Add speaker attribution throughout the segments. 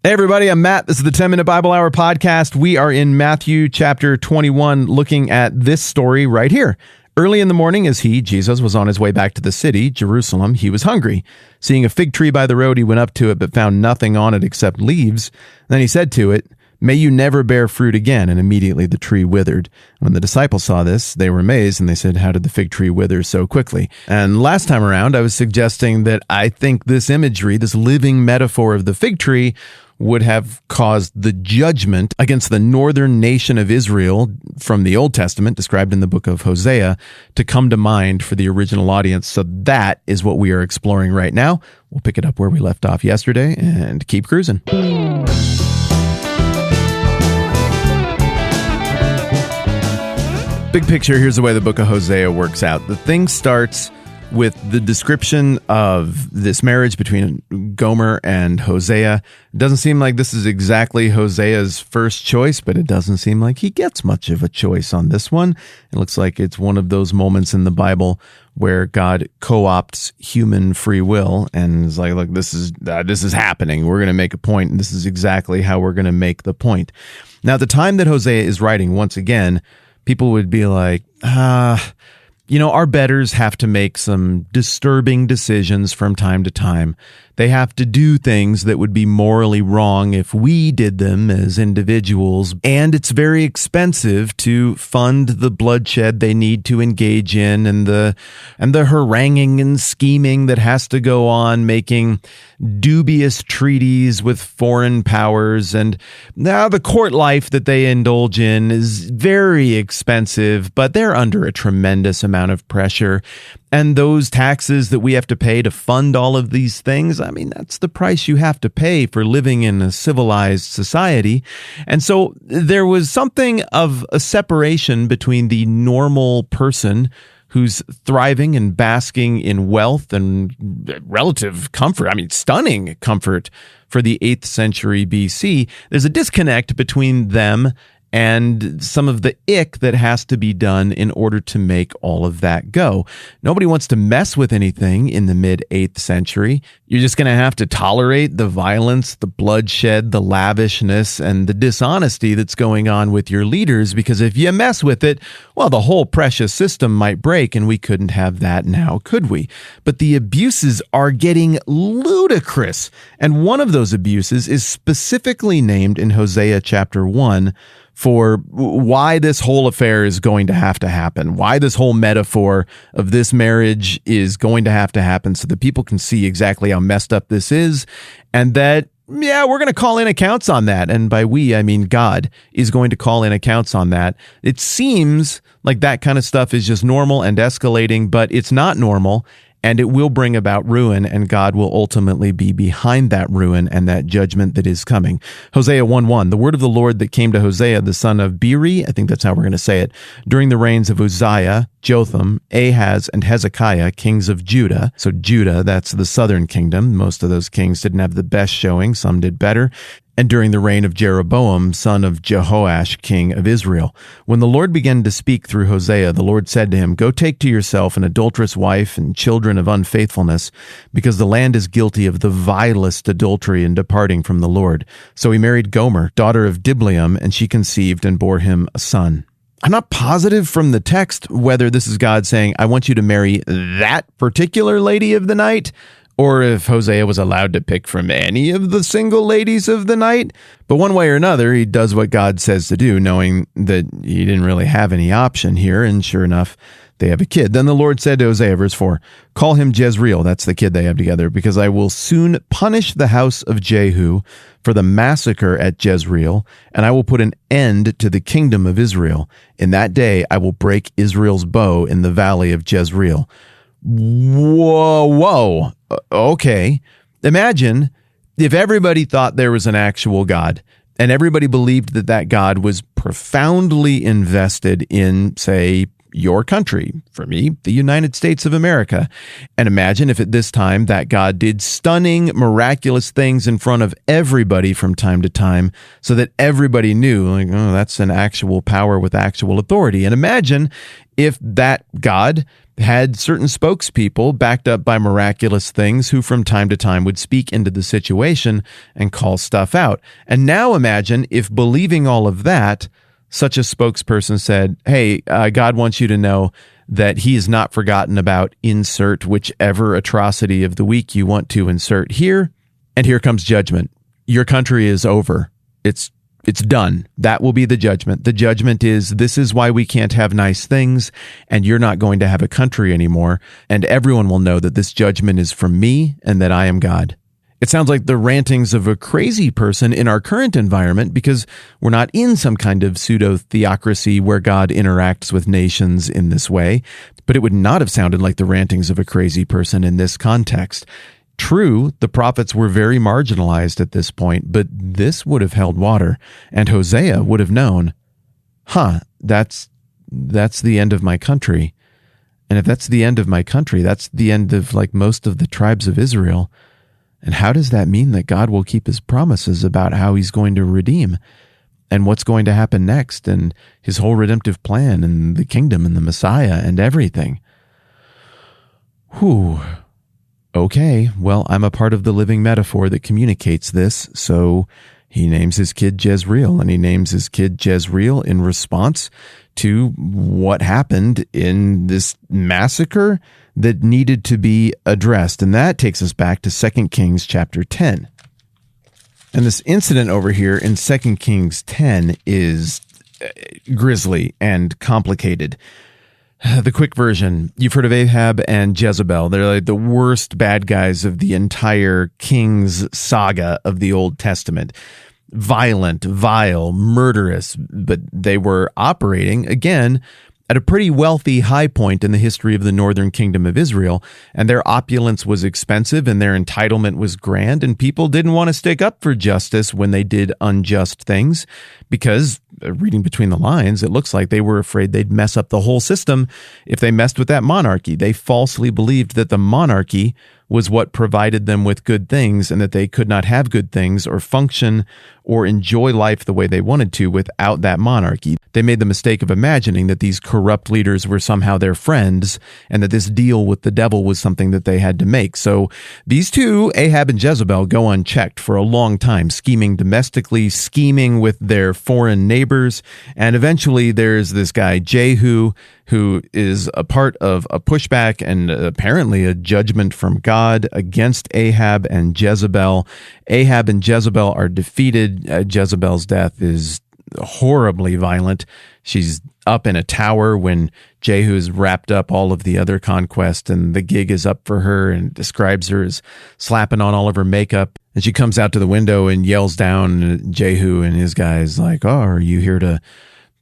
Speaker 1: Hey everybody, I'm Matt. This is the 10-Minute Bible Hour podcast. We are in Matthew chapter 21 looking at this story right here. Early in the morning, as Jesus, was on his way back to the city, Jerusalem, he was hungry. Seeing a fig tree by the road, he went up to it, but found nothing on it except leaves. Then he said to it, "May you never bear fruit again." And immediately the tree withered. When the disciples saw this, they were amazed, and they said, "How did the fig tree wither so quickly?" And last time around, I was suggesting that I think this imagery, this living metaphor of the fig tree, would have caused the judgment against the northern nation of Israel from the Old Testament, described in the book of Hosea, to come to mind for the original audience. So that is what we are exploring right now. We'll pick it up where we left off yesterday and keep cruising. Big picture, here's the way the book of Hosea works out. The thing starts with the description of this marriage between Gomer and Hosea. It doesn't seem like this is exactly Hosea's first choice, but it doesn't seem like he gets much of a choice on this one. It looks like it's one of those moments in the Bible where God co-opts human free will and is like, look, this is happening. We're going to make a point, and this is exactly how we're going to make the point. Now, at the time that Hosea is writing, once again, people would be like, our betters have to make some disturbing decisions from time to time. They have to do things that would be morally wrong if we did them as individuals. And it's very expensive to fund the bloodshed they need to engage in and the haranguing and scheming that has to go on, making dubious treaties with foreign powers. And now the court life that they indulge in is very expensive, but they're under a tremendous amount of pressure. And those taxes that we have to pay to fund all of these things, I mean, that's the price you have to pay for living in a civilized society. And so there was something of a separation between the normal person who's thriving and basking in wealth and relative comfort, stunning comfort for the 8th century BC. There's a disconnect between them and some of the ick that has to be done in order to make all of that go. Nobody wants to mess with anything in the mid-8th century. You're just going to have to tolerate the violence, the bloodshed, the lavishness, and the dishonesty that's going on with your leaders, because if you mess with it, well, the whole precious system might break, and we couldn't have that now, could we? But the abuses are getting ludicrous, and one of those abuses is specifically named in Hosea chapter 1, for why this whole affair is going to happen, why this whole metaphor of this marriage is going to happen so that people can see exactly how messed up this is, and that, we're going to call in accounts on that. And by we, I mean God is going to call in accounts on that. It seems like that kind of stuff is just normal and escalating, but it's not normal. And it will bring about ruin, and God will ultimately be behind that ruin and that judgment that is coming. Hosea 1:1, the word of the Lord that came to Hosea, the son of Beeri, I think that's how we're going to say it, during the reigns of Uzziah, Jotham, Ahaz, and Hezekiah, kings of Judah. So Judah, that's the southern kingdom. Most of those kings didn't have the best showing. Some did better. And during the reign of Jeroboam, son of Jehoash, king of Israel. When the Lord began to speak through Hosea, the Lord said to him, "Go take to yourself an adulterous wife and children of unfaithfulness, because the land is guilty of the vilest adultery in departing from the Lord." So he married Gomer, daughter of Diblaim, and she conceived and bore him a son. I'm not positive from the text whether this is God saying, "I want you to marry that particular lady of the night," or if Hosea was allowed to pick from any of the single ladies of the night. But one way or another, he does what God says to do, knowing that he didn't really have any option here. And sure enough, they have a kid. Then the Lord said to Hosea, verse 4, "Call him Jezreel," that's the kid they have together, "because I will soon punish the house of Jehu for the massacre at Jezreel, and I will put an end to the kingdom of Israel. In that day, I will break Israel's bow in the valley of Jezreel." Whoa. Okay. Imagine if everybody thought there was an actual God, and everybody believed that that God was profoundly invested in, say, your country, for me, the United States of America. And imagine if at this time that God did stunning, miraculous things in front of everybody from time to time so that everybody knew, like, oh, that's an actual power with actual authority. And imagine if that God had certain spokespeople backed up by miraculous things who from time to time would speak into the situation and call stuff out. And now imagine if, believing all of that, such a spokesperson said, hey, God wants you to know that he is not forgotten about, insert whichever atrocity of the week you want to insert here. And here comes judgment. Your country is over. It's done. That will be the judgment. The judgment is, this is why we can't have nice things, and you're not going to have a country anymore. And everyone will know that this judgment is from me and that I am God. It sounds like the rantings of a crazy person in our current environment, because we're not in some kind of pseudo-theocracy where God interacts with nations in this way. But it would not have sounded like the rantings of a crazy person in this context. True, the prophets were very marginalized at this point, but this would have held water, and Hosea would have known, that's the end of my country. And if that's the end of my country, that's the end of like most of the tribes of Israel. And how does that mean that God will keep his promises about how he's going to redeem and what's going to happen next and his whole redemptive plan and the kingdom and the Messiah and everything? Whew. Okay, well, I'm a part of the living metaphor that communicates this, so he names his kid Jezreel, and he names his kid Jezreel in response to what happened in this massacre that needed to be addressed. And that takes us back to 2 Kings chapter 10. And this incident over here in 2 Kings 10 is grisly and complicated. The quick version, you've heard of Ahab and Jezebel. They're like the worst bad guys of the entire Kings saga of the Old Testament. Violent, vile, murderous, but they were operating, again, at a pretty wealthy high point in the history of the northern kingdom of Israel, and their opulence was expensive and their entitlement was grand, and people didn't want to stick up for justice when they did unjust things because, reading between the lines, it looks like they were afraid they'd mess up the whole system if they messed with that monarchy. They falsely believed that the monarchy was what provided them with good things and that they could not have good things or function or enjoy life the way they wanted to without that monarchy. They made the mistake of imagining that these corrupt leaders were somehow their friends and that this deal with the devil was something that they had to make. So these two, Ahab and Jezebel, go unchecked for a long time, scheming domestically, scheming with their foreign neighbors, and eventually there's this guy, Jehu, who is a part of a pushback and apparently a judgment from God against Ahab and Jezebel. Ahab and Jezebel are defeated. Jezebel's death is horribly violent. She's up in a tower when Jehu's wrapped up all of the other conquest, and the gig is up for her, and describes her as slapping on all of her makeup. And she comes out to the window and yells down at Jehu and his guys like, "Oh, are you here to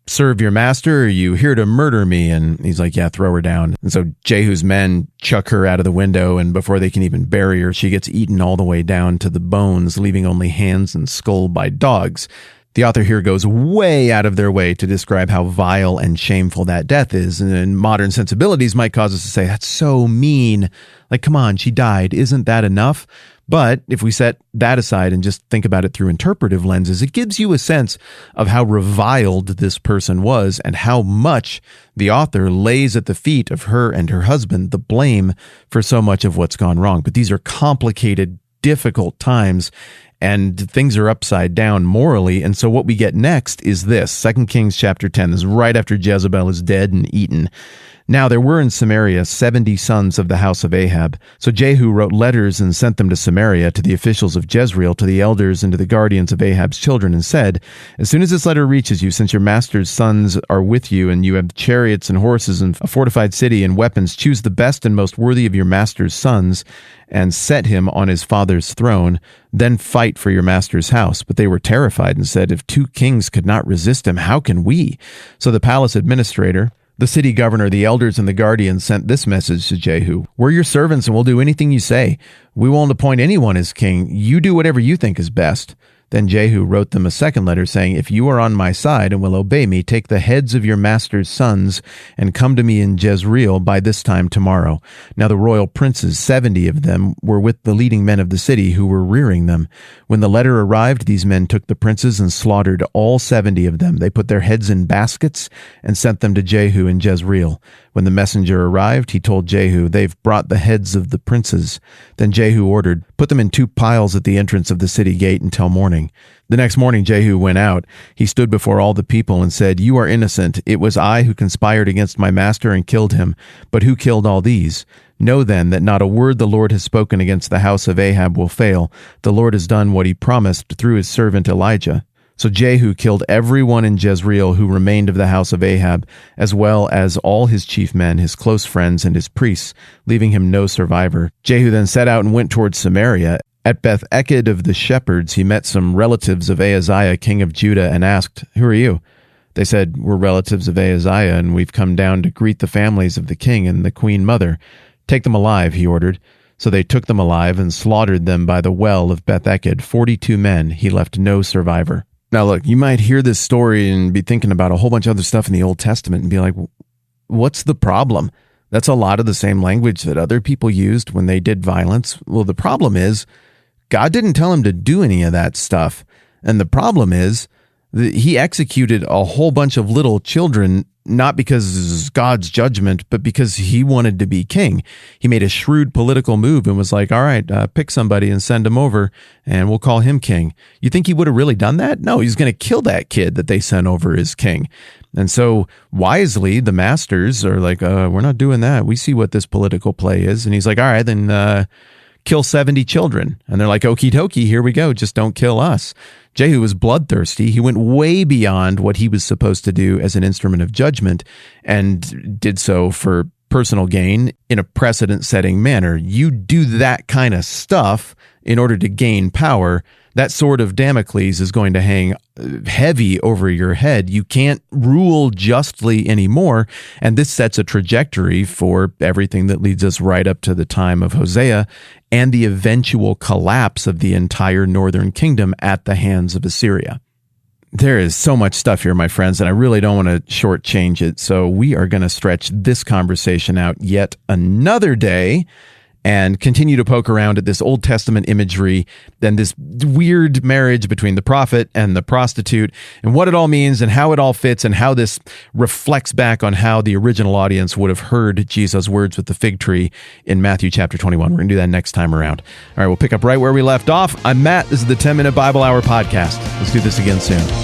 Speaker 1: serve your master, or are you here to murder me?" And he's like, "Yeah, throw her down." And so Jehu's men chuck her out of the window, and before they can even bury her, she gets eaten all the way down to the bones, leaving only hands and skull by dogs. The author here goes way out of their way to describe how vile and shameful that death is, and modern sensibilities might cause us to say, that's so mean. Like, come on, she died. Isn't that enough? But if we set that aside and just think about it through interpretive lenses, it gives you a sense of how reviled this person was and how much the author lays at the feet of her and her husband the blame for so much of what's gone wrong. But these are complicated, difficult times, and things are upside down morally. And so what we get next is this, 2 Kings chapter 10. This is right after Jezebel is dead and eaten. Now there were in Samaria 70 sons of the house of Ahab. So Jehu wrote letters and sent them to Samaria, to the officials of Jezreel, to the elders, and to the guardians of Ahab's children, and said, "As soon as this letter reaches you, since your master's sons are with you, and you have chariots and horses and a fortified city and weapons, choose the best and most worthy of your master's sons, and set him on his father's throne. Then fight for your master's house." But they were terrified and said, "If two kings could not resist him, how can we?" So the palace administrator, the city governor, the elders, and the guardians sent this message to Jehu: "We're your servants and we'll do anything you say. We won't appoint anyone as king. You do whatever you think is best." Then Jehu wrote them a second letter, saying, "If you are on my side and will obey me, take the heads of your master's sons and come to me in Jezreel by this time tomorrow." Now the royal princes, 70 of them, were with the leading men of the city who were rearing them. When the letter arrived, these men took the princes and slaughtered all 70 of them. They put their heads in baskets and sent them to Jehu in Jezreel. When the messenger arrived, he told Jehu, "They've brought the heads of the princes." Then Jehu ordered, "Put them in 2 piles at the entrance of the city gate until morning." The next morning Jehu went out. He stood before all the people and said, "You are innocent. It was I who conspired against my master and killed him. But who killed all these? Know then that not a word the Lord has spoken against the house of Ahab will fail. The Lord has done what he promised through his servant Elijah." So Jehu killed everyone in Jezreel who remained of the house of Ahab, as well as all his chief men, his close friends, and his priests, leaving him no survivor. Jehu then set out and went towards Samaria. At Beth-Eked of the shepherds, he met some relatives of Ahaziah, king of Judah, and asked, "Who are you?" They said, "We're relatives of Ahaziah, and we've come down to greet the families of the king and the queen mother." "Take them alive," he ordered. So they took them alive and slaughtered them by the well of Beth-Eked, 42 men. He left no survivor. Now, look, you might hear this story and be thinking about a whole bunch of other stuff in the Old Testament and be like, what's the problem? That's a lot of the same language that other people used when they did violence. Well, the problem is God didn't tell him to do any of that stuff. And the problem is that he executed a whole bunch of little children, not because of God's judgment, but because he wanted to be king. He made a shrewd political move and was like, all right, pick somebody and send him over and we'll call him king. You think he would have really done that? No, he's going to kill that kid that they sent over as king. And so wisely, the masters are like, we're not doing that. We see what this political play is. And he's like, all right, then kill 70 children. And they're like, okie dokie, here we go. Just don't kill us. Jehu was bloodthirsty. He went way beyond what he was supposed to do as an instrument of judgment and did so for personal gain in a precedent-setting manner. You do that kind of stuff in order to gain power. That sword of Damocles is going to hang heavy over your head. You can't rule justly anymore. And this sets a trajectory for everything that leads us right up to the time of Hosea and the eventual collapse of the entire northern kingdom at the hands of Assyria. There is so much stuff here, my friends, and I really don't want to shortchange it. So we are going to stretch this conversation out yet another day and continue to poke around at this Old Testament imagery, then this weird marriage between the prophet and the prostitute, and what it all means and how it all fits and how this reflects back on how the original audience would have heard Jesus' words with the fig tree in Matthew chapter 21. We're going to do that next time around. All right, we'll pick up right where we left off. I'm Matt. This is the 10-Minute Bible Hour podcast. Let's do this again soon.